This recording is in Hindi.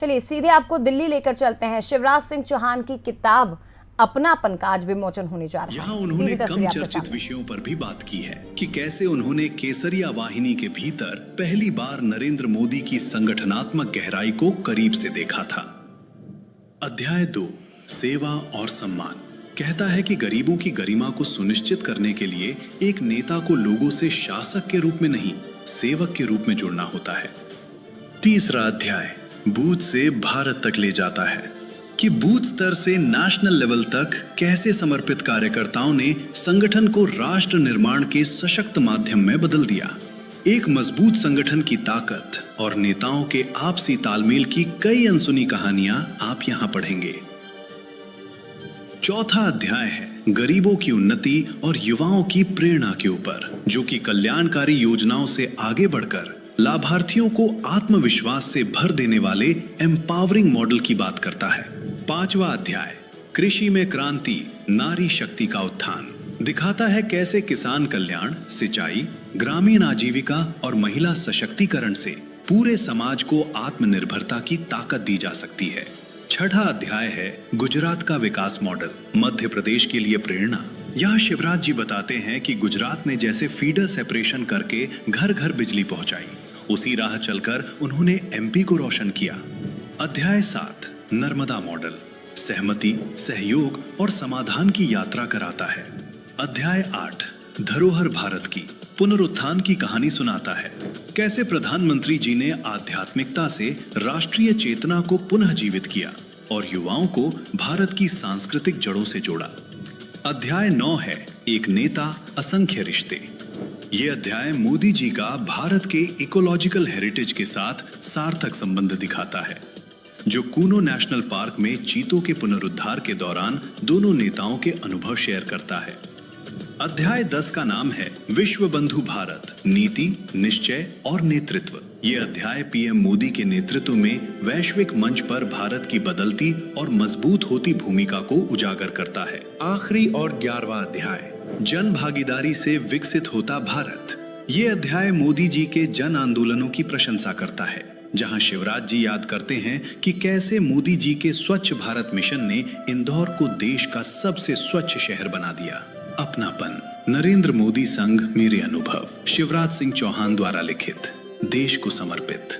चलिए सीधे आपको दिल्ली लेकर चलते हैं। शिवराज सिंह चौहान की किताब अपनापन का आज विमोचन होने जा रहा है। यहाँ उन्होंने कम चर्चित विषयों पर भी बात की है कि कैसे उन्होंने केसरिया वाहिनी के भीतर पहली बार नरेंद्र मोदी की संगठनात्मक गहराई को करीब से देखा था। अध्याय 2 सेवा और सम्मान कहता है कि गरीबों की गरिमा को सुनिश्चित करने के लिए एक नेता को लोगों से शासक के रूप में नहीं, सेवक के रूप में जुड़ना होता है। तीसरा अध्याय बूथ से भारत तक ले जाता है कि बूथ स्तर से नेशनल लेवल तक कैसे समर्पित कार्यकर्ताओं ने संगठन को राष्ट्र निर्माण के सशक्त माध्यम में बदल दिया। एक मजबूत संगठन की ताकत और नेताओं के आपसी तालमेल की कई अनसुनी कहानियां आप यहां पढ़ेंगे। चौथा अध्याय है गरीबों की उन्नति और युवाओं की प्रेरणा के ऊपर, जो कि कल्याणकारी योजनाओं से आगे बढ़कर लाभार्थियों को आत्मविश्वास से भर देने वाले एम्पावरिंग मॉडल की बात करता है। पांचवा अध्याय कृषि में क्रांति, नारी शक्ति का उत्थान दिखाता है कैसे किसान कल्याण, सिंचाई, ग्रामीण आजीविका और महिला सशक्तिकरण से पूरे समाज को आत्मनिर्भरता की ताकत दी जा सकती है। छठा अध्याय है गुजरात का विकास मॉडल, मध्य प्रदेश के लिए प्रेरणा। यहाँ शिवराज जी बताते हैं कि गुजरात ने जैसे फीडर सेपरेशन करके घर घर बिजली पहुंचाई, उसी राह चलकर उन्होंने एमपी को रोशन किया। अध्याय 7 नर्मदा मॉडल सहमति, सहयोग और समाधान की यात्रा कराता है। अध्याय 8 धरोहर भारत की पुनरुत्थान की कहानी सुनाता है, कैसे प्रधानमंत्री जी ने आध्यात्मिकता से राष्ट्रीय चेतना को पुनः जीवित किया और युवाओं को भारत की सांस्कृतिक जड़ों से जोड़ा। अध्याय 9 है एक नेता, असंख्य रिश्ते। ये अध्याय मोदी जी का भारत के इकोलॉजिकल हेरिटेज के साथ सार्थक संबंध दिखाता है, जो कूनो नेशनल पार्क में चीतों के पुनरुद्धार के दौरान दोनों नेताओं के अनुभव शेयर करता है। अध्याय 10 का नाम है विश्व बंधु भारत, नीति, निश्चय और नेतृत्व। ये अध्याय पीएम मोदी के नेतृत्व में वैश्विक मंच पर भारत की बदलती और मजबूत होती भूमिका को उजागर करता है। आखिरी और 11वां अध्याय जन भागीदारी से विकसित होता भारत। ये अध्याय मोदी जी के जन आंदोलनों की प्रशंसा करता है, जहां शिवराज जी याद करते हैं कि कैसे मोदी जी के स्वच्छ भारत मिशन ने इंदौर को देश का सबसे स्वच्छ शहर बना दिया। अपनापन, नरेंद्र मोदी संग मेरे अनुभव, शिवराज सिंह चौहान द्वारा लिखित, देश को समर्पित।